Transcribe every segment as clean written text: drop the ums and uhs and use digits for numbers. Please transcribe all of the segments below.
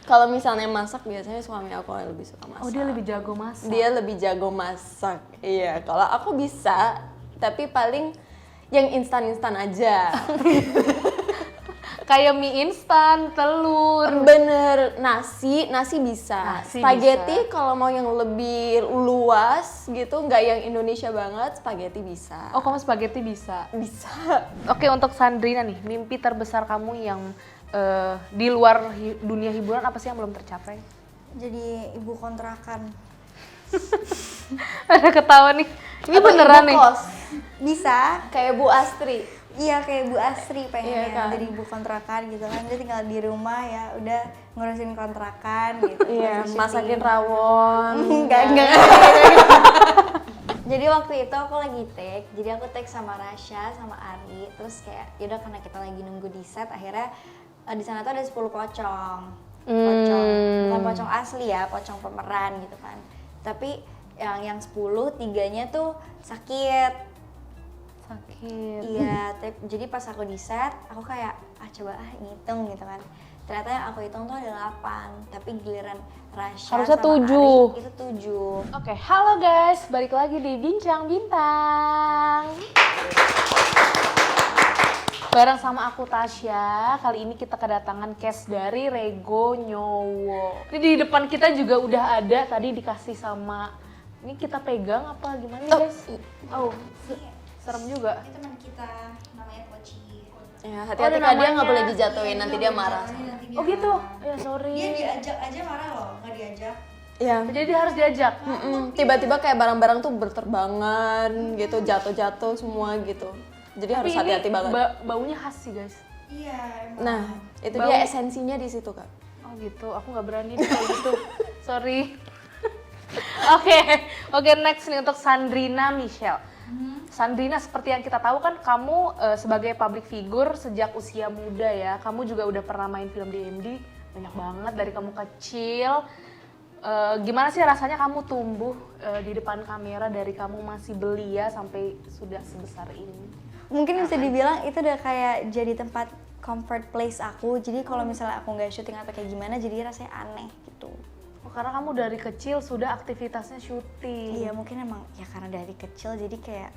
Kalau misalnya masak biasanya suami aku yang lebih suka masak. Oh, dia lebih jago masak. Dia lebih jago masak. Iya, kalau aku bisa, tapi paling yang instan-instan aja. Kayak mie instan, telur. Bener, nasi bisa. Nasi Spaghetti kalau mau yang lebih luas gitu, nggak yang Indonesia banget, spaghetti bisa. Oh, kamu spaghetti bisa. Bisa. Oke, untuk Sandrina nih, mimpi terbesar kamu yang di luar dunia hiburan apa sih yang belum tercapai? Jadi ibu kontrakan. Ada ketawa nih. Ini Atau beneran ibu nih. kos, Bisa. kayak Bu Astri. Iya kayak Bu Astri pengennya Iya kan? jadi ibu kontrakan gitu kan. Dia tinggal di rumah ya udah ngurusin kontrakan gitu. Iya, ngurusin masakin syuting. rawon. Enggak. Jadi waktu itu aku lagi take, jadi aku take sama Rasya sama Ari. Terus kayak yaudah karena kita lagi nunggu di set, akhirnya di sana tuh ada 10 pocong. Bukan pocong asli ya, pocong pemeran gitu kan. Tapi yang 10, 3-nya tuh sakit. Iya, jadi pas aku di set, aku kayak coba ngitung gitu kan. Ternyata yang aku hitung tuh ada 8, tapi giliran Rasya Harusnya sama 7. Ari itu 7. Oke, halo guys, balik lagi di Bincang Bintang. Bareng sama aku Tasya, kali ini kita kedatangan case dari Rego Nyowo. Ini di depan kita juga udah ada, tadi dikasih sama, ini kita pegang apa gimana nih guys? Oh, serem juga. Ini teman kita namanya Poci. Ya, Oh, hati-hati ada Kak, dia nggak namanya. boleh dijatuhin, nanti dia marah. Oh gitu? Ya sorry. Dia diajak aja marah loh, nggak diajak. Ya, Jadi dia harus diajak. tiba-tiba kayak barang-barang tuh berterbangan gitu, jatuh-jatuh semua gitu. Jadi Tapi harus ini hati-hati banget. baunya khas sih guys. Iya emang. Nah, itu Bau. dia esensinya di situ Kak. Oh gitu, aku nggak berani nih kayak gitu. Sorry. Oke, next nih untuk Sandrina Michelle. Sandrina, seperti yang kita tahu kan kamu sebagai public figure sejak usia muda ya. Kamu juga udah pernah main film di MD, banyak banget dari kamu kecil. Gimana sih rasanya kamu tumbuh di depan kamera dari kamu masih belia sampai sudah sebesar ini? Mungkin bisa dibilang itu udah kayak jadi tempat comfort place aku. Jadi kalau misalnya aku nggak syuting atau kayak gimana, jadi rasanya aneh gitu. Oh, karena kamu dari kecil sudah aktivitasnya syuting. Iya mungkin emang ya karena dari kecil jadi kayak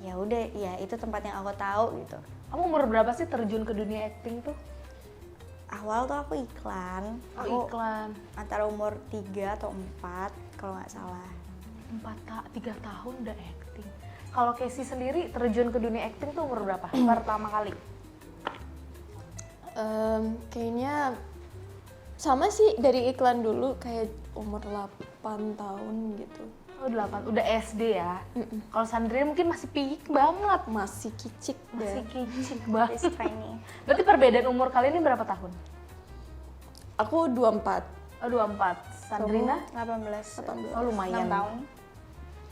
ya udah ya itu tempat yang aku tahu gitu. Kamu umur berapa sih terjun ke dunia acting tuh? Awal tuh aku iklan. Oh, iklan. Antara umur 3 atau 4 kalau nggak salah. 3 tahun udah acting. Kalau Casey sendiri terjun ke dunia acting tuh umur berapa? Pertama kali? Kayaknya sama sih dari iklan dulu kayak umur 8 tahun gitu. Oh 8, udah SD ya? Kalau Sandrina mungkin masih piyik banget. Masih kicik Masih deh. kicik banget. This tiny. Berarti perbedaan umur kalian ini berapa tahun? Aku 24. Oh 24. Sandrina? 18. Oh lumayan. 6 tahun.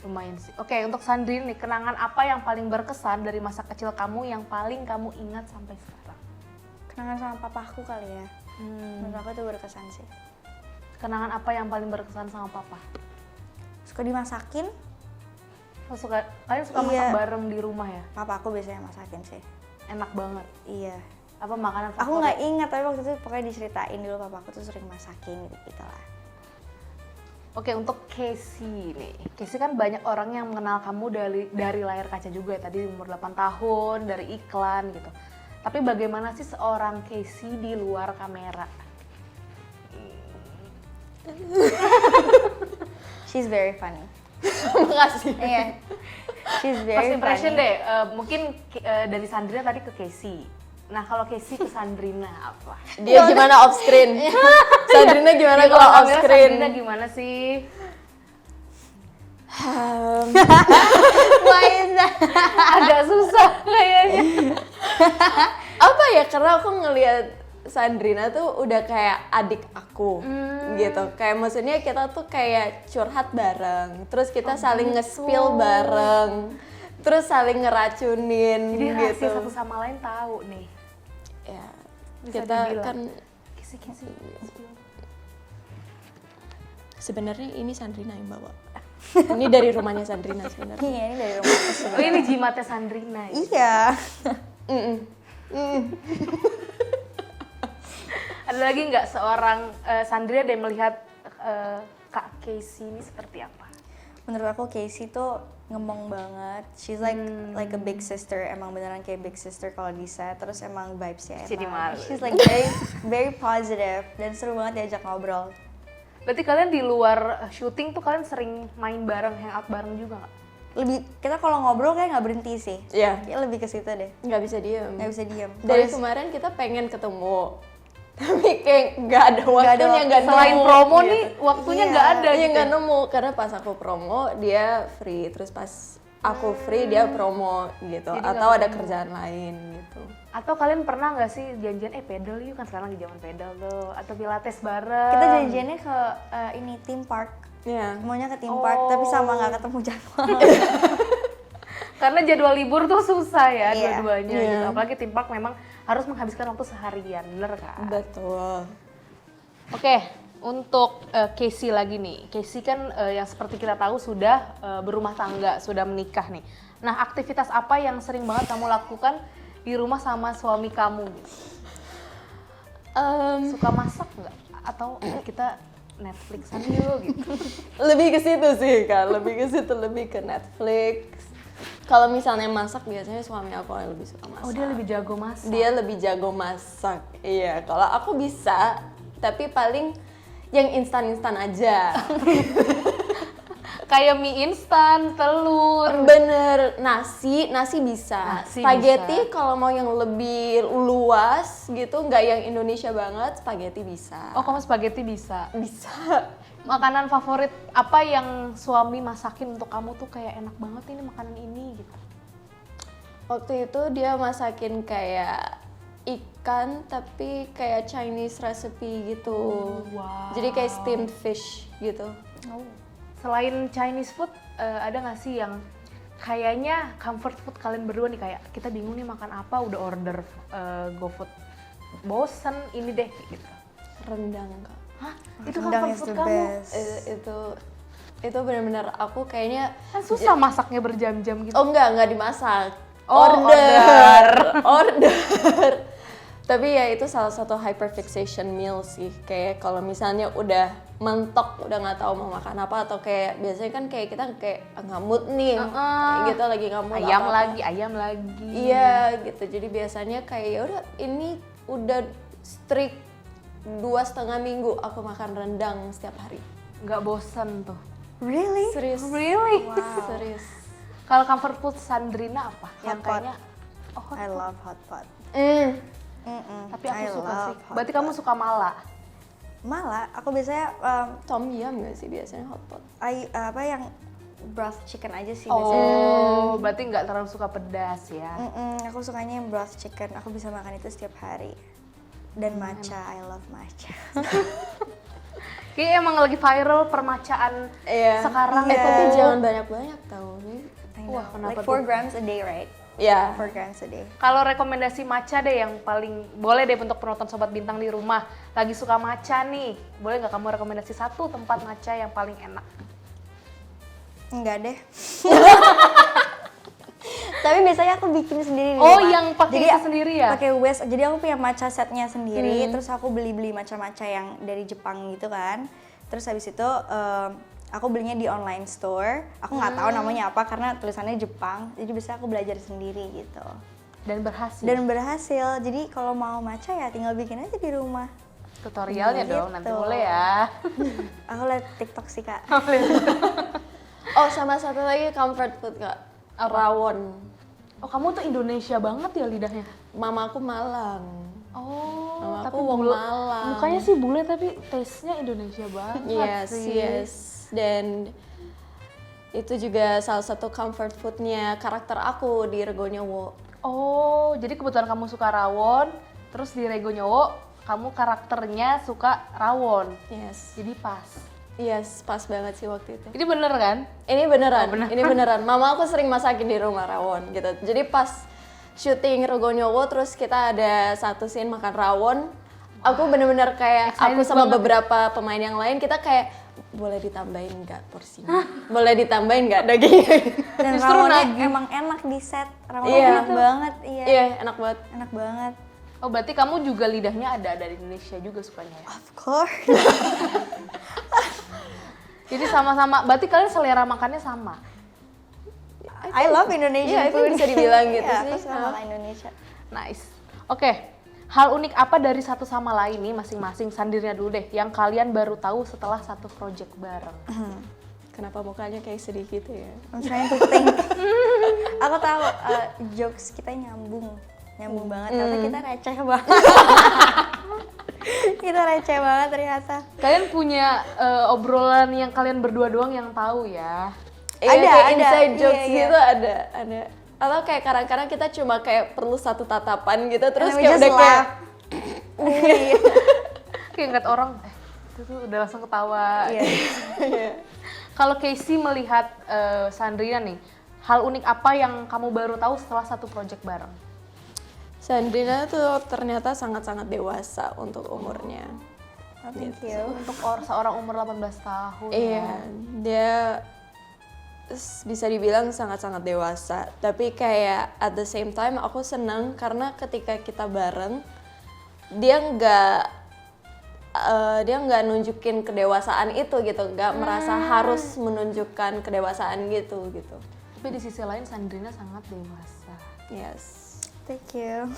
Lumayan sih. Oke, untuk Sandrina nih, kenangan apa yang paling berkesan dari masa kecil kamu yang paling kamu ingat sampai sekarang? Kenangan sama papaku kali ya. Menurut aku itu berkesan sih. Kenangan apa yang paling berkesan sama papa? Suka dimasakin. Oh, kalian suka masak Iya. bareng di rumah ya? Papaku biasanya masakin sih. Enak banget. Iya. Apa makanan favorit? Aku nggak ingat tapi waktu itu pokoknya diceritain dulu papaku tuh sering masakin gitu lah. Oke, untuk Casey nih. Casey kan banyak orang yang mengenal kamu dari layar kaca juga ya. Tadi umur 8 tahun, dari iklan gitu. Tapi bagaimana sih seorang Casey di luar kamera? She's very funny. Makasih. Iya. She's First very impression funny. deh, mungkin dari Sandrina tadi ke Casey. Nah, kalau Casey ke Sandrina apa? Dia gimana off screen? Sandrina gimana Di kalau luar off kamera screen? Sandrina gimana sih? Why is that? Agak susah kayaknya. Apa ya, karena aku ngelihat Sandrina tuh udah kayak adik aku gitu. Kayak maksudnya kita tuh kayak curhat bareng, terus kita saling nge-spill bareng, terus saling ngeracunin Jadi rahasia gitu. satu sama lain tahu nih. Ya, Bisa kita dibilang. kan Casey. sebenarnya ini Sandrina yang bawa. Ini dari rumahnya Sandrina sebenarnya. Iya, ini dari rumah aku Oh, sebenarnya. ini jimatnya Sandrina ya? Iya. Mm-mm. Ada Ada lagi nggak seorang Sandrina yang melihat Kak Casey ini seperti apa? Menurut aku Casey tuh ngomong banget. She's like a big sister. Emang beneran kayak big sister kalau di set. Terus emang vibes-nya Jadi malu. she's like very positive dan seru banget diajak ngobrol. Berarti kalian di luar syuting tuh kalian sering main bareng, hangout bareng juga nggak? Lebih kita kalau ngobrol kayak nggak berhenti sih. Iya. Kayak lebih ke situ deh. Nggak bisa diem. Nggak bisa diem. Dari kemarin kita pengen ketemu, tapi kayak nggak ada waktunya, waktu. nggak Selain nemu, promo gitu. nih, waktunya Iya. nggak ada Iya, gitu. nggak nemu karena pas aku promo dia free, terus pas aku free dia promo gitu, Jadi atau nggak ada ketemu. kerjaan lain gitu. Atau kalian pernah nggak sih janjian pedal yuk, kan sekarang lagi zaman pedal tuh, atau pilates bareng? Kita janjiannya ke ini theme park. Iya. Maunya ke theme park tapi sama nggak ketemu jadwal. Karena jadwal libur tuh susah ya Iya. dua-duanya Iya. gitu. Apalagi theme park memang harus menghabiskan waktu seharian, bener kan? Betul. Oke, untuk Casey lagi nih. Casey kan yang seperti kita tahu sudah berumah tangga, sudah menikah nih. Nah, aktivitas apa yang sering banget kamu lakukan di rumah sama suami kamu? Gitu? Suka masak nggak? Atau kita Netflixan yuk gitu? Lebih ke situ sih Kak, lebih ke Netflix. Kalau misalnya masak biasanya suami aku yang lebih suka masak. Oh, dia lebih jago masak. Dia lebih jago masak. Iya, kalau aku bisa, tapi paling yang instan-instan aja. Kayak mie instan, telur. Bener, nasi bisa. Nasi Spaghetti kalau mau yang lebih luas gitu, nggak yang Indonesia banget, spaghetti bisa. Oh, kamu spaghetti bisa. Bisa. Makanan favorit apa yang suami masakin untuk kamu tuh kayak enak banget ini makanan ini gitu? Waktu itu dia masakin kayak ikan tapi kayak Chinese recipe gitu. Wow. Jadi kayak steamed fish gitu. Selain Chinese food, ada nggak sih yang kayaknya comfort food kalian berdua nih, kayak kita bingung nih makan apa, udah order GoFood, bosen ini deh gitu. Rendang Kak. Hah? Itu Rendang comfort is food the kamu? best. Itu benar-benar aku kayaknya Kan susah masaknya berjam-jam gitu. oh enggak dimasak. Oh, Order. Tapi ya itu salah satu hyperfixation meal sih. Kayak kalau misalnya udah mentok, udah nggak tahu mau makan apa, atau kayak biasanya kan kayak kita kayak nggak mood nih, kayak gitu lagi nggak mood ayam apa-apa. ayam lagi. Iya gitu. Jadi biasanya kayak ya udah ini udah strict 2,5 minggu aku makan rendang setiap hari. Nggak bosen tuh. Really? Serius. Really? Serius. Kalau comfort food Sandrina apa? Yang Hot pot. kayaknya I love hot pot. tapi aku I suka love sih. hot Berarti pot. kamu suka mala? Malah aku biasanya Tom yum nggak sih biasanya hotpot? apa yang broth chicken aja sih biasanya. Oh, berarti nggak terlalu suka pedas ya? Aku sukanya yang broth chicken. Aku bisa makan itu setiap hari. Dan matcha, I love matcha. Kayaknya emang lagi viral permacaan Iya. sekarang. Tapi itu. jangan banyak-banyak tau nih. I know. Wah, kenapa like 4 tuh? grams a day, right? Ya. 4 grams a day. Kalau rekomendasi matcha deh yang paling boleh deh untuk penonton Sobat Bintang di rumah. Lagi suka matcha nih, boleh nggak kamu rekomendasi satu tempat matcha yang paling enak? Enggak deh. Tapi biasanya aku bikin sendiri di Oh, rumah. yang pakai Jadi itu sendiri ya? Pakai West. Jadi aku punya matcha setnya sendiri. Terus aku beli matcha-matcha yang dari Jepang gitu kan. Terus habis itu aku belinya di online store. Aku nggak tahu namanya apa karena tulisannya Jepang. Jadi biasanya aku belajar sendiri gitu. Dan berhasil. Dan berhasil. Jadi kalau mau matcha ya tinggal bikin aja di rumah. Tutorialnya Gitu. dong, nanti boleh ya. Aku liat TikTok sih kak. Oh sama satu lagi comfort food Kak. Rawon. Oh, kamu tuh Indonesia banget ya lidahnya? Mama aku Malang. Oh, Mama tapi aku wong bule- Malang. Mukanya sih bule tapi taste-nya Indonesia banget Yes, sih. yes. Dan itu juga salah satu comfort foodnya karakter aku di Regonyowo. Oh, jadi kebetulan kamu suka rawon, terus di Rego Nyowo kamu karakternya suka rawon. Yes. Jadi pas. Yes, pas banget sih waktu itu. Ini bener kan? Ini beneran, ini beneran. Mama aku sering masakin di rumah rawon gitu. Jadi pas syuting Regonyowo terus kita ada satu scene makan rawon. Aku bener-bener kayak Excited aku sama banget. beberapa pemain yang lain kita kayak boleh ditambahin nggak porsinya? Boleh ditambahin nggak dagingnya? Dan Justru rawonnya nagih. emang enak di set. Rawonnya Iya. enak banget. Iya. Iya, enak banget. Enak banget. Oh berarti kamu juga lidahnya ada dari Indonesia juga sukanya ya? Of course. Jadi sama-sama, berarti kalian selera makannya sama? I love Indonesian Iya, itu food. bisa dibilang gitu Iya, sih. aku suka makan Indonesia. Nice. Oke, hal unik apa dari satu sama lain nih masing-masing, Sandrina dulu deh, yang kalian baru tahu setelah satu project bareng? Kenapa mukanya kayak sedih gitu ya? I'm trying to think. Aku tahu jokes kita nyambung banget. Ternyata kita receh banget. Kita receh banget ternyata. Kalian punya obrolan yang kalian berdua doang yang tahu ya? Iya, kayak ada. inside jokes Iya, iya. gitu ada. Atau kayak kadang-kadang kita cuma kayak perlu satu tatapan gitu, terus And we kayak just udah kayak laugh. Iya. Kayak ngeliat orang, itu tuh udah langsung ketawa. Iya. Kalau Casey melihat Sandrina nih, hal unik apa yang kamu baru tahu setelah satu project bareng? Sandrina tuh ternyata sangat-sangat dewasa untuk umurnya. Thank you. Untuk seorang umur 18 tahun. Iya, dia bisa dibilang sangat-sangat dewasa. Tapi kayak at the same time aku senang karena ketika kita bareng, dia nggak nunjukin kedewasaan itu gitu, nggak merasa harus menunjukkan kedewasaan gitu. Tapi di sisi lain Sandrina sangat dewasa. Yes. Thank you.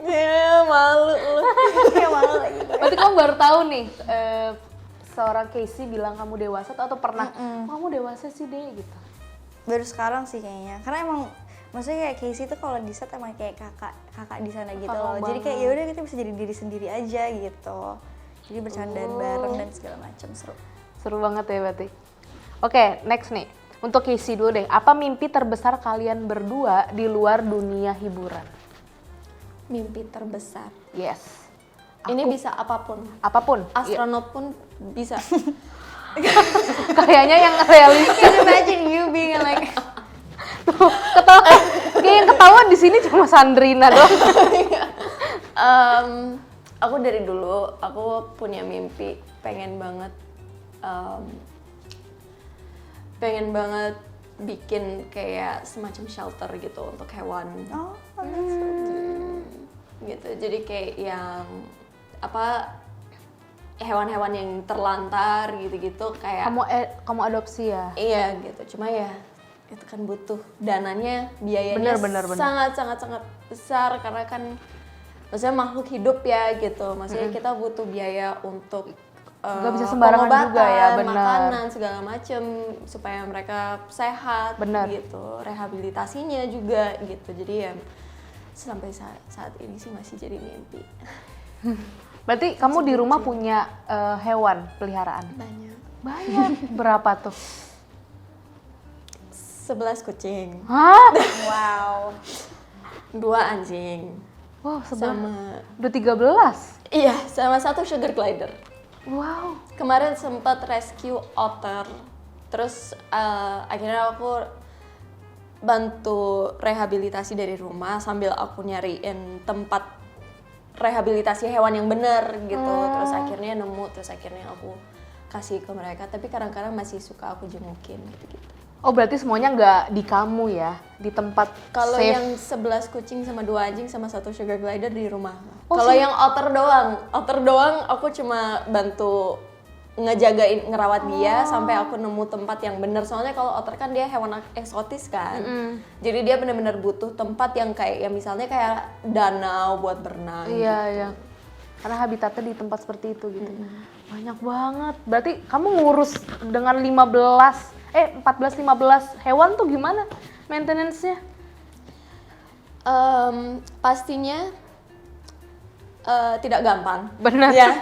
Ya malu lu. Kayak malu lagi gue. Berarti kamu baru tahu nih, seorang Casey bilang kamu dewasa atau pernah, kamu dewasa sih deh gitu? Baru sekarang sih kayaknya. Karena emang maksudnya kayak Casey tuh kalau di set emang kayak kakak di sana gitu Kakak loh. Jadi kayak banget. ya udah kita bisa jadi diri sendiri aja gitu. Jadi bercandaan bareng dan segala macam seru. Seru banget ya berarti. Oke, next nih. Untuk Casey dulu deh, apa mimpi terbesar kalian berdua di luar dunia hiburan? Mimpi terbesar. Yes. Ini bisa apapun. Apapun. Iya. Astronot pun bisa. Kayaknya yang realistis. Can imagine you being like Ketawa. Kayak yang ketawa di sini cuma Sandrina doang. Aku dari dulu aku punya mimpi pengen banget bikin kayak semacam shelter gitu untuk hewan. oh, that's so Gitu. Jadi kayak yang hewan-hewan yang terlantar gitu-gitu kayak Kamu adopsi ya? iya gitu. Cuma ya itu kan butuh dananya, biayanya Bener. sangat besar karena kan maksudnya makhluk hidup ya gitu. Maksudnya kita butuh biaya untuk Nggak bisa sembarangan juga ya, bener. makanan segala macem supaya mereka sehat Bener. gitu. Rehabilitasinya juga gitu. Jadi ya sampai saat ini sih masih jadi mimpi. Berarti kamu di rumah punya hewan peliharaan? Banyak. Banyak. Berapa tuh? 11 kucing, Hah? wow. 2 anjing, Wow, sama udah 13? iya sama 1 sugar glider. Wow. Kemarin sempat rescue otter, terus akhirnya aku bantu rehabilitasi dari rumah sambil aku nyariin tempat rehabilitasi hewan yang benar gitu. Terus akhirnya nemu, terus akhirnya aku kasih ke mereka. Tapi kadang-kadang masih suka aku jengukin gitu-gitu. Oh berarti semuanya nggak di kamu ya, di tempat Kalau safe. yang 11 kucing sama 2 anjing sama 1 sugar glider di rumah. Oh, Kalau yang otter doang aku cuma bantu ngerawat dia sampai aku nemu tempat yang bener. Soalnya kalau otter kan dia hewan eksotis kan. Jadi dia benar-benar butuh tempat yang kayak ya misalnya kayak danau buat berenang. Iya, iya. Karena habitatnya di tempat seperti itu gitu. Banyak banget. Berarti kamu ngurus dengan 14-15 hewan tuh gimana maintenance-nya? Pastinya tidak gampang. Benar. Ya.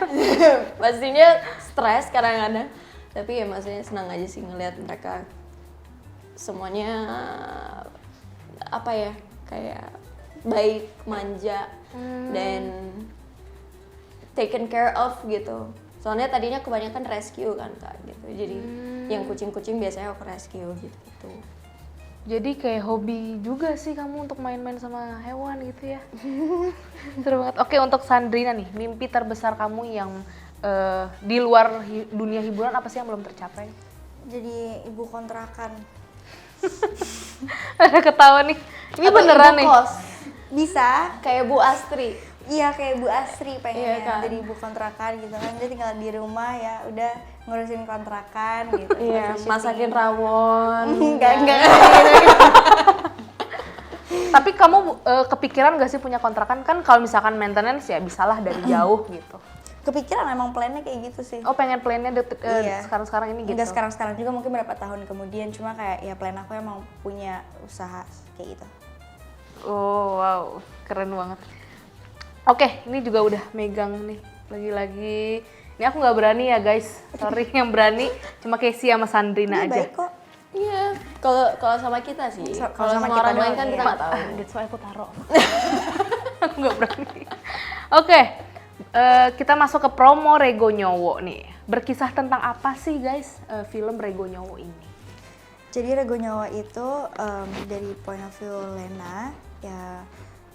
Pastinya stres kadang-kadang. Tapi ya maksudnya senang aja sih ngelihat mereka semuanya kayak baik, manja dan taken care of gitu. Soalnya tadinya kebanyakan rescue kan Kak gitu. Jadi yang kucing-kucing biasanya aku rescue gitu. Jadi kayak hobi juga sih kamu untuk main-main sama hewan gitu ya. Seru banget. Oke, untuk Sandrina nih, mimpi terbesar kamu yang di luar dunia hiburan apa sih yang belum tercapai? Jadi ibu kontrakan. Ada ketawa nih. Ini Atau beneran ibu nih. kos. Bisa. Kayak Bu Astri. Iya kayak Bu Asri pengennya Iya kan? jadi ibu kontrakan gitu kan, dia tinggal di rumah ya udah ngurusin kontrakan gitu. Iya, Ngurusin masakin syuting. rawon. Enggak Tapi kamu kepikiran gak sih punya kontrakan? Kan kalau misalkan maintenance ya bisalah dari jauh gitu. Kepikiran emang plannya kayak gitu sih. Oh pengen plannya Iya. sekarang-sekarang ini gitu? Enggak sekarang-sekarang juga, mungkin berapa tahun kemudian, cuma kayak ya plan aku emang punya usaha kayak gitu. Oh wow, keren banget. Oke, ini juga udah megang nih. Lagi-lagi, ini aku nggak berani ya guys. Sorry, yang berani cuma Casey sama Sandrina Ini aja. baik kok. Iya, kalau sama kita sih. Kalau sama kita orang lain doang, kan iya. kita nggak tahu. That's why aku taruh. Aku nggak berani. Oke, kita masuk ke promo Rego Nyowo nih. Berkisah tentang apa sih guys film Rego Nyowo ini? Jadi Rego Nyawa itu dari point of view Lena, ya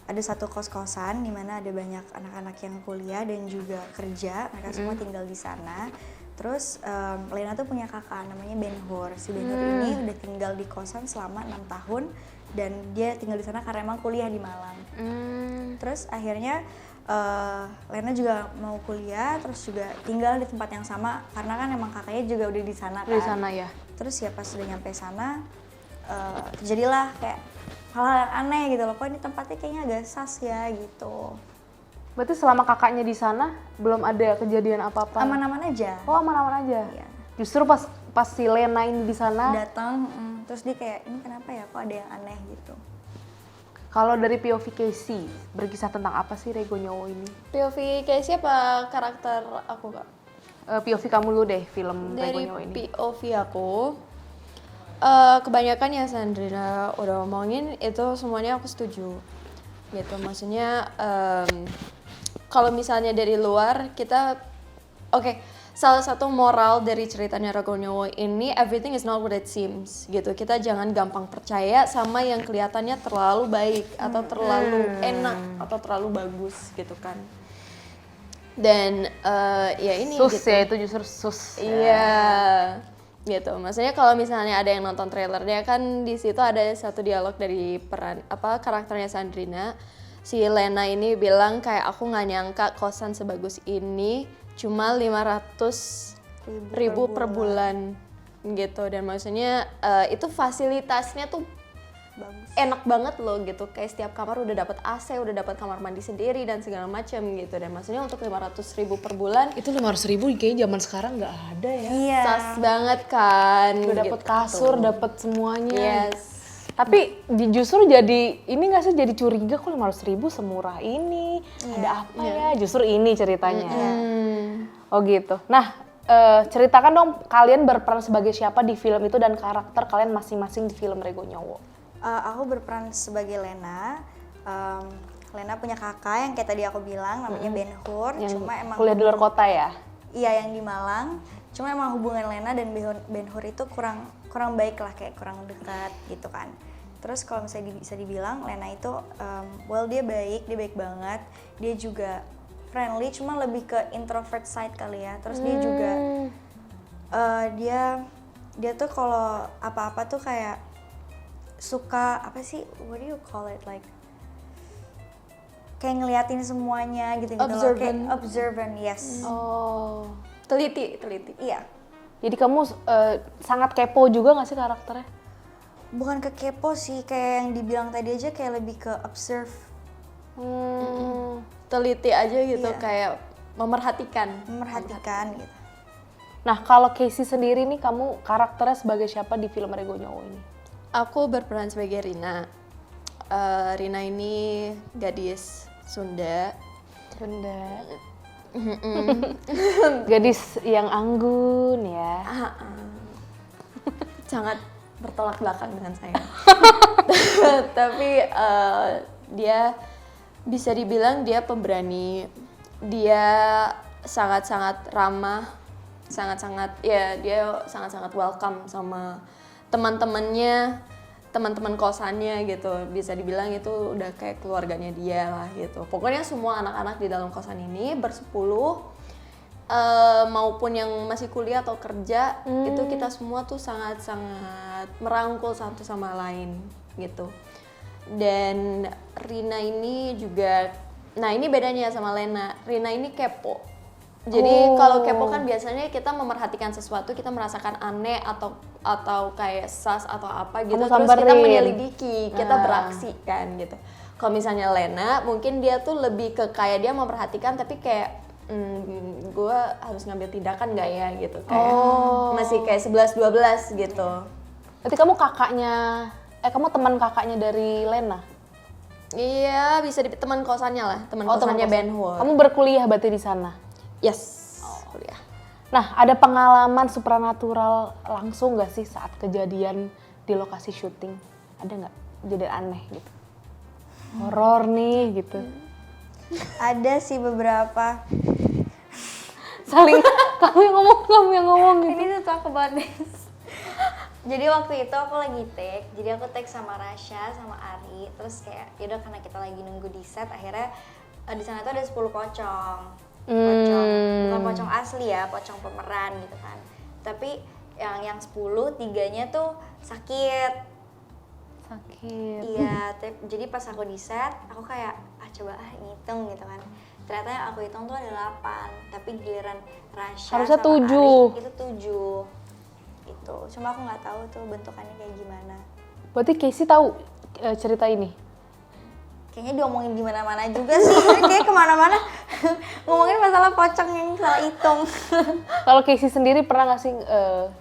ada satu kos-kosan di mana ada banyak anak-anak yang kuliah dan juga kerja, mereka semua tinggal di sana. Terus Lena tuh punya kakak namanya Ben Hur. Si Ben Hur ini udah tinggal di kosan selama 6 tahun dan dia tinggal di sana karena emang kuliah di Malang. Terus akhirnya Lena juga mau kuliah, terus juga tinggal di tempat yang sama karena kan emang kakaknya juga udah di sana kan. Di sana ya. Terus ya pas udah nyampe sana terjadilah kayak hal-hal yang aneh gitu loh, kok ini tempatnya kayaknya agak sas ya gitu. Berarti selama kakaknya di sana belum ada kejadian apa-apa? Aman-aman aja. Oh aman-aman aja. Iya. Justru pas si Lena ini di sana. Datang, terus dia kayak ini kenapa ya, kok ada yang aneh gitu. Kalau dari POV Casey, berkisah tentang apa sih Rego Nyowo ini? POV kayak siapa karakter aku kak? POV kamu dulu deh film Rego Dari Nyowo ini. POV aku, kebanyakan yang Sandrina udah ngomongin itu semuanya aku setuju. Gitu, maksudnya kalau misalnya dari luar kita, oke, salah satu moral dari ceritanya Rego Nyowo ini, everything is not what it seems gitu. Kita jangan gampang percaya sama yang kelihatannya terlalu baik atau terlalu enak atau terlalu bagus gitu kan. Dan ya ini Sus gitu. ya, itu justru sus. Iya, gitu. Maksudnya kalau misalnya ada yang nonton trailernya kan di situ ada satu dialog dari karakternya Sandrina. Si Lena ini bilang kayak aku nggak nyangka kosan sebagus ini cuma 500.000 per bulan gitu. Dan maksudnya itu fasilitasnya tuh Bagus. enak banget loh gitu, kayak setiap kamar udah dapat AC, udah dapat kamar mandi sendiri dan segala macam gitu. Dan maksudnya untuk 500.000 per bulan Itu 500.000 kayaknya zaman sekarang nggak ada ya. Iya. sas banget kan. Udah dapat gitu. kasur, dapat semuanya. Yes. Tapi justru jadi ini nggak sih, jadi curiga kok 500.000 semurah ini. Ada apa ya? Justru ini ceritanya. Oh gitu. Nah, ceritakan dong kalian berperan sebagai siapa di film itu dan karakter kalian masing-masing di film Rego Nyowo. Aku berperan sebagai Lena. Lena punya kakak yang kayak tadi aku bilang namanya Ben Hur. Yang Cuma emang kuliah di luar kota ya? Iya, yang di Malang. Cuma emang hubungan Lena dan Ben Hur itu kurang baik lah, kayak kurang dekat gitu kan. Terus kalau misalnya bisa dibilang Lena itu dia baik banget. Dia juga friendly, cuma lebih ke introvert side kali ya. Terus dia juga dia tuh kalau apa-apa tuh kayak suka apa sih, what do you call it, like kayak ngeliatin semuanya gitu loh, kayak observant, yes. Oh, teliti. Iya. Jadi kamu sangat kepo juga nggak sih karakternya? Bukan ke kepo sih, kayak yang dibilang tadi aja, kayak lebih ke observe. Teliti aja gitu, Iya. kayak memerhatikan Memperhatikan gitu. Nah, kalau Casey sendiri nih, kamu karakternya sebagai siapa di film Rego Nyowo ini? Aku berperan sebagai Rina. Rina ini gadis Sunda. Gadis yang anggun ya. Sangat bertolak belakang dengan saya. Tapi dia bisa dibilang dia pemberani. Dia sangat-sangat ramah, dia sangat-sangat welcome sama teman-temannya, teman-teman kosannya gitu. Bisa dibilang itu udah kayak keluarganya dia lah gitu. Pokoknya semua anak-anak di dalam kosan ini bersepuluh, maupun yang masih kuliah atau kerja, itu kita semua tuh sangat-sangat merangkul satu sama lain gitu. Dan Rina ini juga Nah ini bedanya sama Lena. Rina ini kepo. Jadi kalau kepo kan biasanya kita memerhatikan sesuatu, kita merasakan aneh atau kayak sus atau apa gitu, Kamu terus kita samperin. menyelidiki, kita beraksi kan gitu. Kalau misalnya Lena, mungkin dia tuh lebih ke kayak dia memperhatikan tapi kayak gue harus ngambil tindakan nggak ya gitu, kayak masih kayak 11-12 gitu. Berarti kamu kamu teman kakaknya dari Lena? Iya, bisa teman kosannya lah, teman kosannya Ben Hur. Kamu berkuliah berarti di sana? Yes, kuliah. Nah, ada pengalaman supranatural langsung nggak sih saat kejadian di lokasi syuting? Ada nggak kejadian aneh gitu? Horor nih gitu. Ada sih beberapa. Saling kamu yang ngomong gitu. Ini tuh talk about this. Jadi waktu itu aku lagi take, jadi aku take sama Rasha sama Ari, terus kayak yaudah karena kita lagi nunggu di set, akhirnya di sana tuh ada 10 pocong. Bukan pocong asli ya, pocong pemeran gitu kan. Tapi yang 10, 3-nya tuh sakit. Iya, jadi pas aku di set, aku kayak coba ngitung gitu kan. Ternyata yang aku hitung tuh ada 8, tapi giliran Rasha Harusnya sama 7. Ari itu 7. Itu. Cuma aku nggak tahu tuh bentukannya kayak gimana. Berarti Casey tahu cerita ini? Kayaknya diomongin di mana-mana juga sih. Kayak kemana-mana ngomongin masalah pocong yang salah hitung. Kalau Casey sendiri pernah nggak sih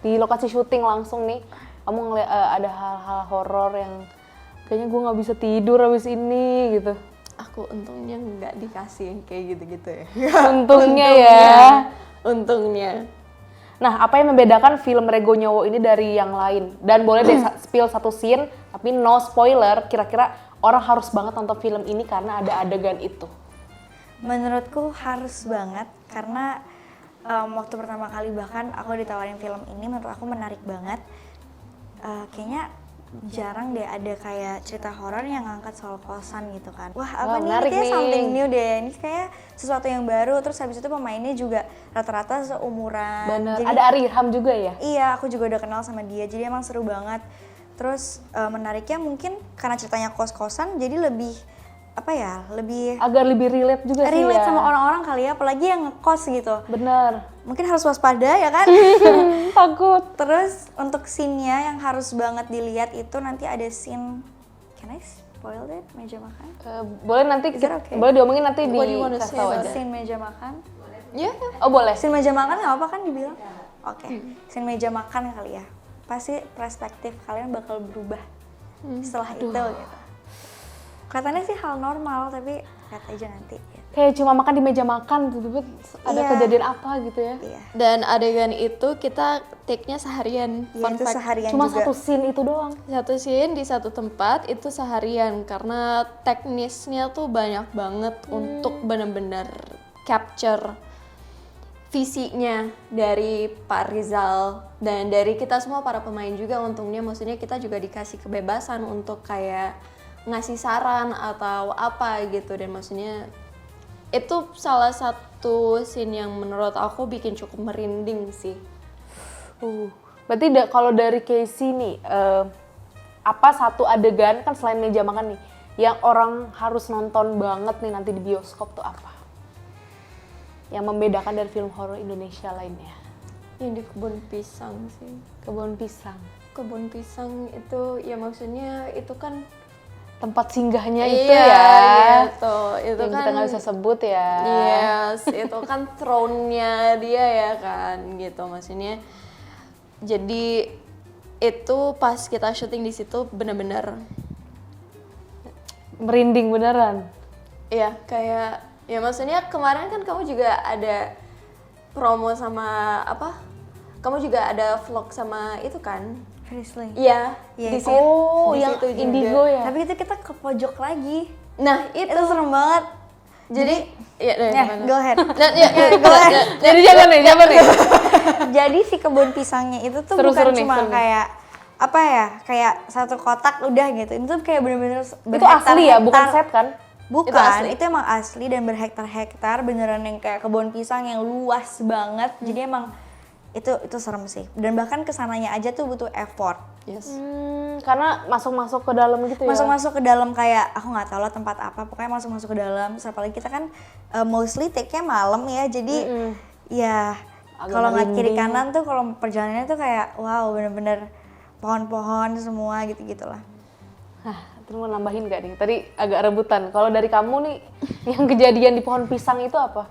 di lokasi syuting langsung nih, kamu ngeliat ada hal-hal horor yang kayaknya gue nggak bisa tidur habis ini gitu? Aku untungnya nggak dikasih yang kayak gitu-gitu ya. Untungnya ya. Untungnya. Nah, apa yang membedakan film Rego Nyowo ini dari yang lain? Dan boleh deh spill satu scene, tapi no spoiler, kira-kira orang harus banget nonton film ini karena ada adegan itu. Menurutku harus banget karena waktu pertama kali bahkan aku ditawarin film ini, menurut aku menarik banget. Kayaknya jarang deh ada kayak cerita horor yang ngangkat soal kosan gitu kan. Wah, apa nih? menarik Kayak nih. something new deh. Ini kayak sesuatu yang baru. Terus habis itu pemainnya juga rata-rata seumuran. Bener, Jadi, ada Ariham juga ya? iya, aku juga udah kenal sama dia. Jadi emang seru banget. Terus menariknya mungkin karena ceritanya kos-kosan, jadi lebih lebih Agar lebih relate juga sih relate ya. sama orang-orang kali ya, apalagi yang ngekos gitu. Bener. Mungkin harus waspada ya kan? Takut. Terus untuk scene-nya yang harus banget dilihat itu nanti ada scene, can I spoil it? Meja makan? Boleh nanti, Is it okay? boleh diomongin nanti di What do you wanna kasih say tahu about aja. Scene meja makan? Ya. Oh boleh. Scene meja makan nggak apa kan dibilang? Oke, scene meja makan kali ya. Pasti perspektif kalian bakal berubah setelah itu gitu. Kelihatannya sih hal normal, tapi lihat aja nanti. Gitu. Kayak cuma makan di meja makan, tiba-tiba ada Iya. kejadian apa gitu ya. Iya. Dan adegan itu kita take-nya seharian. Iya, Fun itu fact. seharian Cuma juga. satu scene itu doang. Satu scene di satu tempat itu seharian karena teknisnya tuh banyak banget untuk benar-benar capture visinya dari Pak Rizal dan dari kita semua para pemain juga. Untungnya maksudnya kita juga dikasih kebebasan untuk kayak ngasih saran atau apa gitu, dan maksudnya itu salah satu scene yang menurut aku bikin cukup merinding sih. Berarti kalau dari Casey nih, apa satu adegan kan selain meja makan nih, yang orang harus nonton banget nih nanti di bioskop tuh apa? Yang membedakan dari film horor Indonesia lainnya? Yang di kebun pisang sih. Kebun pisang. Kebun pisang itu ya maksudnya itu kan Tempat singgahnya iya, itu ya. gitu. Itu yang kan kita nggak bisa sebut ya. Yes, itu kan throne-nya dia ya kan gitu maksudnya. Jadi itu pas kita syuting di situ benar-benar Merinding beneran. ya kayak ya maksudnya kemarin kan kamu juga ada promo sama apa? Kamu juga ada vlog sama itu kan? Seriously. Iya, Iya, di itu. situ. Oh, di yang situ juga. indigo ya. Tapi itu kita ke pojok lagi. Nah, itu Serem banget. jadi ya, Go ahead. go ahead. Jadi jangan nih. Jadi si kebun pisangnya itu tuh Seru-seru bukan nih, cuma seru nih. kayak apa ya, kayak satu kotak udah gitu. Itu tuh kayak bener-bener Itu asli ya, bukan set kan? Bukan, Itu asli. itu emang asli dan berhektar-hektar, beneran yang kayak kebun pisang yang luas banget. Jadi emang itu serem sih. Dan bahkan kesananya aja tuh butuh effort. Yes. Karena masuk-masuk ke dalam gitu ya. Masuk-masuk ke dalam kayak aku nggak tahu lah tempat apa, pokoknya masuk-masuk ke dalam. Terus apalagi kita kan mostly take-nya malam ya, jadi ya kalau ngeliat kiri kanan tuh kalau perjalanannya tuh kayak wow bener-bener pohon-pohon semua gitu-gitulah. Terus mau nambahin gak nih? Tadi agak rebutan. Kalau dari kamu nih, yang kejadian di pohon pisang itu apa?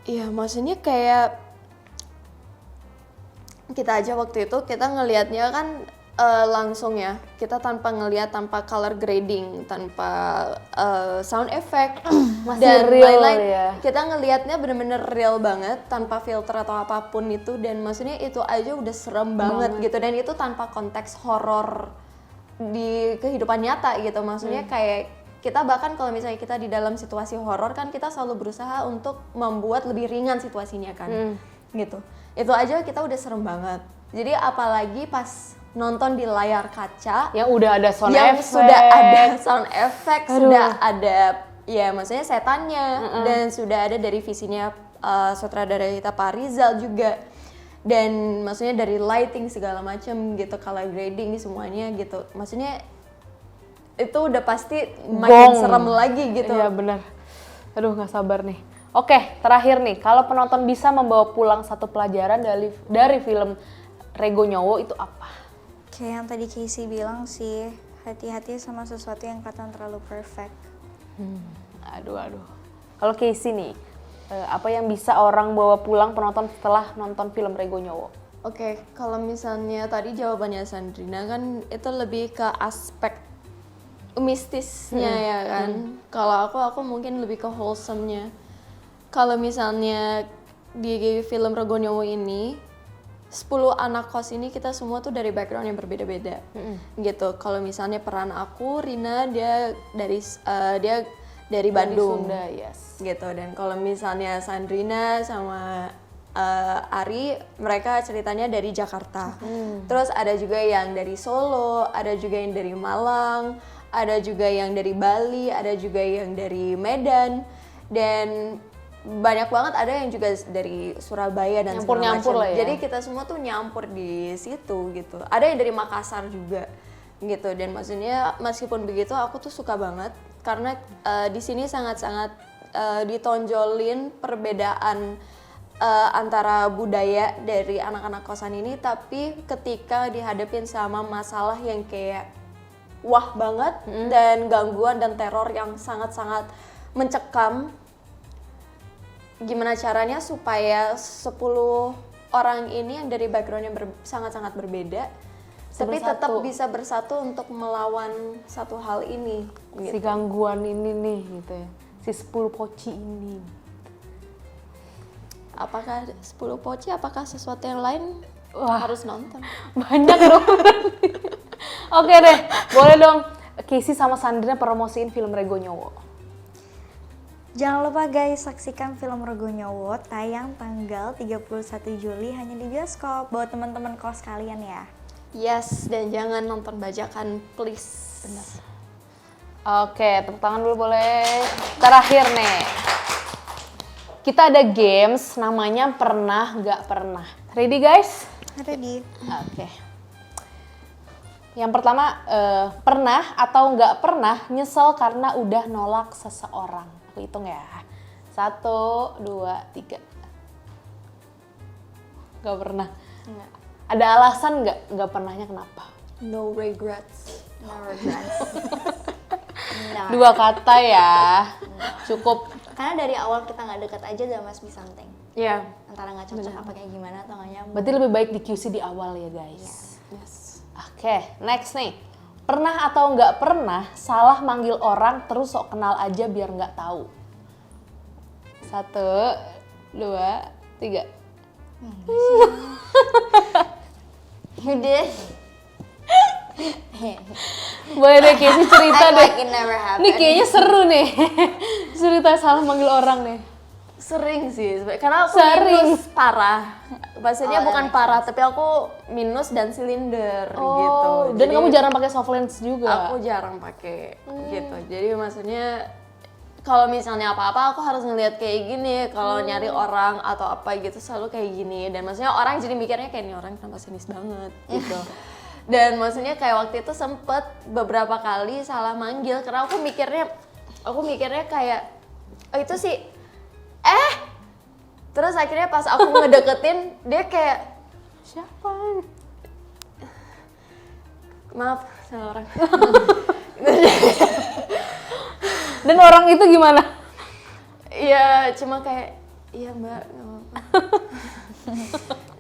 Iya, maksudnya kayak kita aja waktu itu kita ngelihatnya kan langsung ya, kita tanpa ngelihat, tanpa color grading, tanpa sound effect dan real lain-lain. ya. Kita ngelihatnya bener-bener real banget, tanpa filter atau apapun itu, dan maksudnya itu aja udah serem banget gitu, dan itu tanpa konteks horor di kehidupan nyata gitu. Maksudnya kayak kita bahkan kalau misalnya kita di dalam situasi horor kan kita selalu berusaha untuk membuat lebih ringan situasinya kan, gitu. Itu aja kita udah serem banget. Jadi apalagi pas nonton di layar kaca Yang udah ada sound yang effect. sudah ada sound effect, sudah ada ya maksudnya setannya, dan sudah ada dari visinya sutradara kita Pak Rizal juga, dan maksudnya dari lighting segala macam gitu, color grading semuanya gitu, maksudnya itu udah pasti makin serem lagi gitu. Iya benar. Aduh nggak sabar nih. Oke, terakhir nih, kalau penonton bisa membawa pulang satu pelajaran dari film Rego Nyowo itu apa? Kayak yang tadi Casey bilang sih, hati-hati sama sesuatu yang kelihatan terlalu perfect. Aduh. Kalau Casey nih, apa yang bisa orang bawa pulang penonton setelah nonton film Rego Nyowo? Oke, kalau misalnya tadi jawabannya Sandrina kan itu lebih ke aspek mistisnya ya kan. Kalau aku mungkin lebih ke wholesome-nya. Kalau misalnya di film Rego Nyowo ini 10 anak kos ini kita semua tuh dari background yang berbeda-beda gitu. Kalau misalnya peran aku, Rina, dia dari Bandung, Sunda, yes. gitu. Dan kalau misalnya Sandrina sama Ari, mereka ceritanya dari Jakarta. Terus ada juga yang dari Solo, ada juga yang dari Malang, ada juga yang dari Bali, ada juga yang dari Medan, dan banyak banget ada yang juga dari Surabaya dan segala Nyampur-nyampur macam. lah ya. Jadi kita semua tuh nyampur di situ gitu. Ada yang dari Makassar juga gitu. Dan maksudnya meskipun begitu aku tuh suka banget karena di sini sangat-sangat ditonjolin perbedaan antara budaya dari anak-anak kosan ini, tapi ketika dihadapin sama masalah yang kayak wah banget dan gangguan dan teror yang sangat-sangat mencekam, gimana caranya supaya 10 orang ini yang dari background yang sangat-sangat berbeda tapi tetap bisa bersatu untuk melawan satu hal ini Si gitu. gangguan ini nih gitu ya. Si 10 poci ini. Apakah 10 poci, apakah sesuatu yang lain? Wah. Harus nonton. Banyak dong. Oke deh, boleh dong Casey sama Sandrina promosiin film Rego Nyowo. Jangan lupa guys, saksikan film Rego Nyowo tayang tanggal 31 Juli hanya di bioskop. Buat teman-teman kos kalian ya. Yes, dan jangan nonton bajakan please. Benar. Oke, tepuk tangan dulu boleh. Terakhir nih, kita ada games namanya Pernah Gak Pernah. Ready guys? Ready. Oke. Yang pertama, pernah atau nggak pernah nyesel karena udah nolak seseorang. Aku hitung ya. 1, 2, 3. Nggak pernah. Nggak. Ada alasan nggak pernahnya kenapa? No regrets. No regrets. No. 2 kata ya. Cukup. Karena dari awal kita nggak deket aja udah must be something. Iya. Antara nggak cocok apa kayak gimana atau nggak nyambung. Berarti lebih baik di QC di awal ya guys. Yes. Oke, next nih. Pernah atau nggak pernah salah manggil orang terus sok kenal aja biar nggak tahu? 1, 2, 3. Udah. Boleh deh Casey cerita Act deh. like it never happened. Ini kayaknya seru nih. Cerita salah manggil orang nih. Sering sih, karena aku Sering. minus parah. Maksudnya Oh, bukan iya. parah, tapi aku minus dan silinder gitu. Dan Jadi kamu jarang pakai soft lens juga. aku jarang pakai gitu. Jadi maksudnya kalau misalnya apa-apa aku harus ngelihat kayak gini, kalau nyari orang atau apa gitu selalu kayak gini, dan maksudnya orang jadi mikirnya kayak ini orang kenapa sinis banget gitu. Dan maksudnya kayak waktu itu sempet beberapa kali salah manggil karena aku mikirnya kayak oh itu sih terus akhirnya pas aku ngedeketin dia kayak siapa? Maaf, salah orang. Dan orang itu gimana? Iya, cuma kayak iya mbak, nggak apa-apa.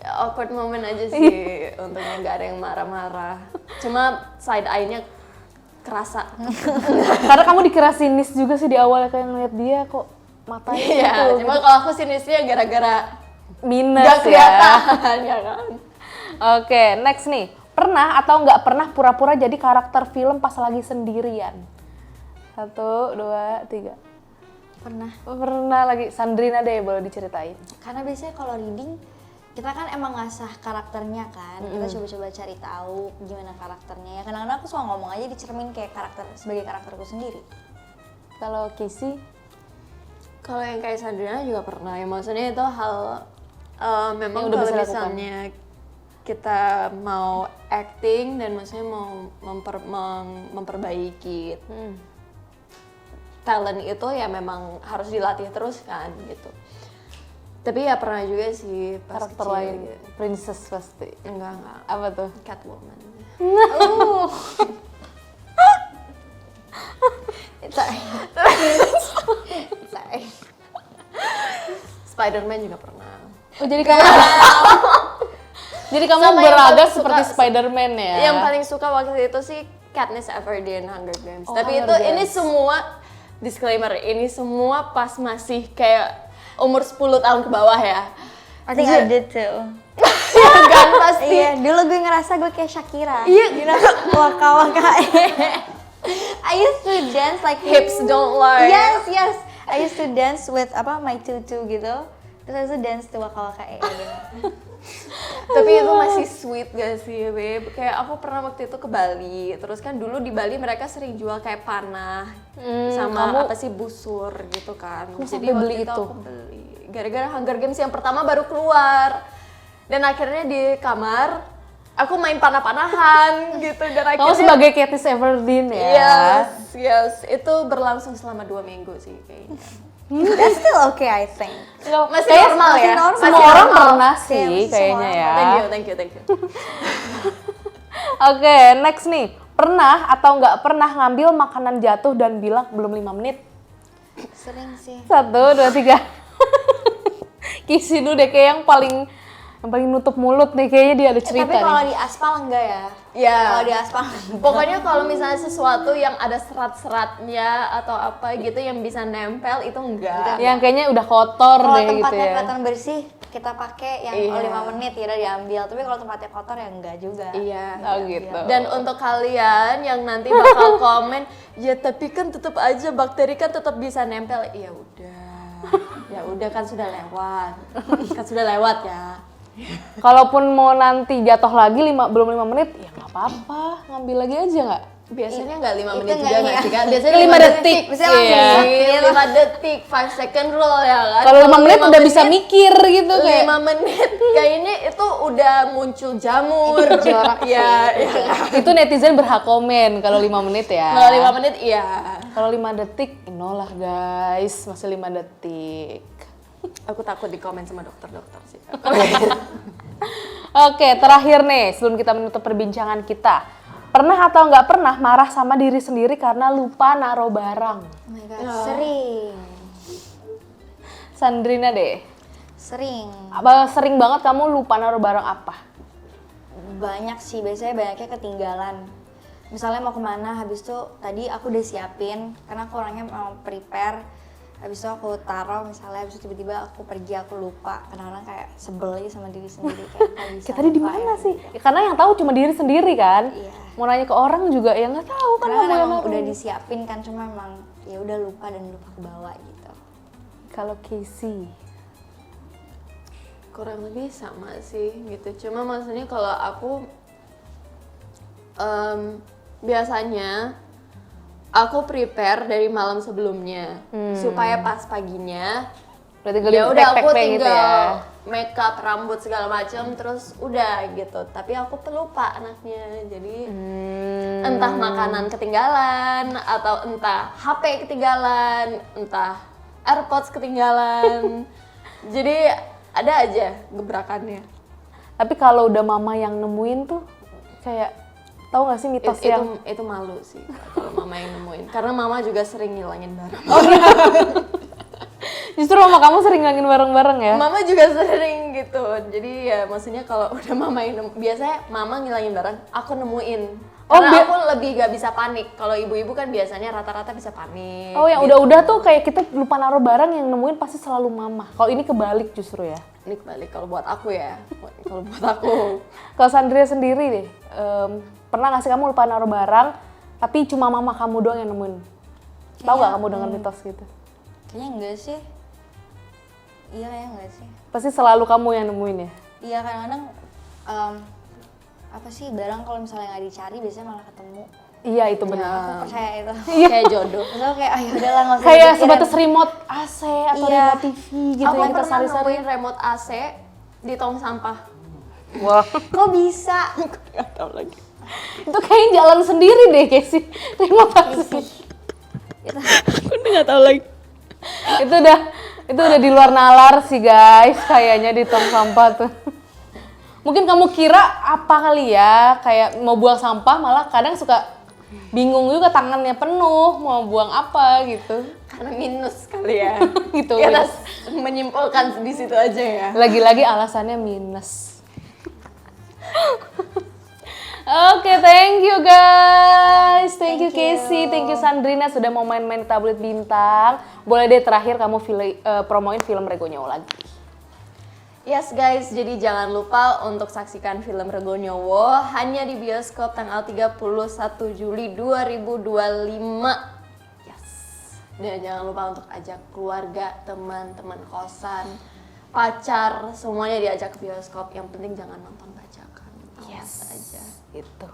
Awkward moment aja sih, untungnya nggak ada yang marah-marah. Cuma side eye-nya kerasa. Karena kamu dikira sinis juga sih di awal kayak ngeliat dia kok matanya Iya, gitu. cuma kalau aku sinisnya gara-gara Minus nggak ya. kelihatan, ya kan? Oke, next nih. Pernah atau nggak pernah pura-pura jadi karakter film pas lagi sendirian? 1, 2, 3. Pernah lagi. Sandrina deh, boleh diceritain. Karena biasanya kalau reading kita kan emang ngasah karakternya kan, kita coba-coba cari tahu gimana karakternya ya. Kadang-kadang aku suka ngomong aja di cermin kayak karakter sebagai karakterku sendiri. Kalau Kisi? Kalau yang kayak Sandrina juga pernah ya, maksudnya itu hal memang Yang udah kalau bisa dilakukan. misalnya kita mau acting dan maksudnya mau memperbaiki talent itu ya memang harus dilatih terus kan gitu. Tapi ya pernah juga sih pas Karakter kecil lain, gitu. princess pasti. Enggak. Apa tuh? Catwoman. Sorry. Spider-Man juga pernah. Oh, jadi kamu jadi kamu Sama yang beraga paling seperti suka- Spider-Man ya? Yang paling suka waktu itu sih Katniss Everdeen Hunger Games. Oh, Tapi Hunger ini Games. semua disclaimer, ini semua pas masih kayak umur 10 tahun ke bawah ya. I think I did too. Kan pasti. Iya, dulu gue ngerasa gue kayak Shakira. Iya. You know, waka-waka. I used to dance like Hips don't lie. Yes. I used to dance with my tutu gitu. Terus I used to dance to waka-waka gitu. Tapi itu masih sweet gak sih, Beb? Kayak aku pernah waktu itu ke Bali. Terus kan dulu di Bali mereka sering jual kayak panah sama kamu- apa sih busur gitu kan. Kamu Jadi sampai waktu beli itu itu? aku beli. Gara-gara Hunger Games yang pertama baru keluar. Dan akhirnya di kamar aku main panah-panahan gitu dan akhirnya Kamu sebagai Katniss Everdeen ya? Yes, itu berlangsung selama 2 minggu sih kayaknya. That's still okay, I think. Masih Kayaknya normal masih ya? normal. Semua Masih orang normal. pernah Same, sih semua kayaknya orang. ya. Thank you. Oke, next nih. Pernah atau nggak pernah ngambil makanan jatuh dan bilang belum 5 menit? Sering sih. 1, 2, 3. Kisi dulu deh, kayak yang paling nutup mulut nih, kayaknya dia ada cerita Tapi kalau nih. di aspal enggak ya? Ya. Kalau di aspal Pokoknya kalau misalnya sesuatu yang ada serat-seratnya atau apa gitu yang bisa nempel itu enggak. Yang kayaknya udah kotor kalau deh gitu tempatnya ya. kelihatan bersih, kita pakai yang Iya. 5 menit ya udah diambil. Tapi kalau tempatnya kotor ya enggak juga. Iya. Oh gitu. Dan untuk kalian yang nanti bakal komen, ya tapi kan tetap aja bakteri kan tetap bisa nempel. Ya udah. Ya udah kan sudah lewat. Kan sudah lewat ya. Kalaupun mau nanti jatuh lagi belum 5 menit, ya nggak apa-apa, ngambil lagi aja nggak? Biasanya nggak 5 Itu menit nggak, juga iya. nggak sih Kak? Biasanya 5 detik. Biasanya langsung Iya. gitu. 5 detik, 5 second rule ya kan? Kalau 5 menit 5 udah bisa mikir gitu kayak. 5 menit kayaknya itu udah muncul jamur. Jorok sih. Ya, ya. Itu netizen berhak komen kalau 5 menit ya. Kalau 5 menit iya. Kalau 5 detik, no lah guys, masih 5 detik. Aku takut di komen sama dokter-dokter sih. Oke, terakhir nih sebelum kita menutup perbincangan kita. Pernah atau nggak pernah marah sama diri sendiri karena lupa naruh barang? Oh my god, sering. Sandrina deh. Sering. Sering banget kamu lupa naruh barang apa? Banyak sih, biasanya banyaknya ketinggalan. Misalnya mau kemana, habis itu tadi aku udah siapin, karena aku orangnya mau prepare. Habis itu aku taruh misalnya, habis itu tiba-tiba aku pergi, aku lupa. Kadang-kadang kayak sebel aja sama diri sendiri, kayak kok bisa Kita tadi di lupa mana ya? sih? Ya, karena yang tahu cuma diri sendiri kan. Iya. Mau nanya ke orang juga ya nggak tahu kan Karena kamu kan yang emang naruh. udah disiapin kan, cuma emang ya udah lupa dan lupa ke bawah gitu. Kalau Casey, Kurang lebih sama sih gitu. Cuma maksudnya kalau aku biasanya aku prepare dari malam sebelumnya supaya pas paginya Udah tinggal ya udah aku pack-pack tinggal gitu ya. makeup, rambut segala macam terus udah gitu. Tapi aku pelupa anaknya. Jadi entah makanan ketinggalan atau entah HP ketinggalan, entah AirPods ketinggalan. Jadi ada aja gebrakannya. Tapi kalau udah mama yang nemuin tuh kayak tahu nggak sih mitos yang Itu malu sih kalau mama yang nemuin. Karena mama juga sering ngilangin barang. justru mama kamu sering ngilangin bareng-bareng ya? Mama juga sering gitu. Jadi ya maksudnya kalau udah mama yang biasanya mama ngilangin barang, aku nemuin. Karena aku lebih gak bisa panik. Kalau ibu-ibu kan biasanya rata-rata bisa panik. Oh yang gitu. udah-udah tuh kayak kita lupa naruh barang yang nemuin pasti selalu mama. Kalau ini kebalik justru ya. Ini kebalik kalau buat aku ya. Kalau buat aku. Kalau Sandria sendiri deh, pernah nggak sih kamu lupa naruh barang, tapi cuma mama kamu doang yang nemuin? Tahu nggak kamu dengar mitos gitu? Kayaknya enggak sih. Iya kayaknya enggak sih. Pasti selalu kamu yang nemuin ya? Iya kadang-kadang apa sih barang kalau misalnya nggak dicari biasanya malah ketemu. Iya itu benar. Aku percaya itu. Kayak jodoh. Terus aku kayak ya udahlah nggak usah Kayak dipikirin. sebatas remote AC atau Iya. remote TV gitu Aku yang kita pernah sari-sari. nemuin remote AC di tong sampah. Wah, Kok bisa? Gak tau lagi. itu kayaknya jalan sendiri deh Casey. Terima kasih. Aku udah gak tau lagi. itu udah di luar nalar sih guys, kayaknya di tong sampah tuh. Mungkin kamu kira apa kali ya, kayak mau buang sampah malah kadang suka bingung juga tangannya penuh mau buang apa gitu. Karena minus kali ya. Gitu. Kita menyimpulkan di situ aja ya. Lagi-lagi alasannya minus. Oke, thank you guys. Thank you Casey, thank you Sandrina sudah mau main-main di Tablet Bintang. Boleh deh terakhir kamu promoin film Rego Nyowo lagi. Yes guys, jadi jangan lupa untuk saksikan film Rego Nyowo hanya di bioskop tanggal 31 Juli 2025. Yes. Dan jangan lupa untuk ajak keluarga, teman-teman kosan, pacar, semuanya diajak ke bioskop. Yang penting jangan nonton bajakan. Yes. Aja. Itu.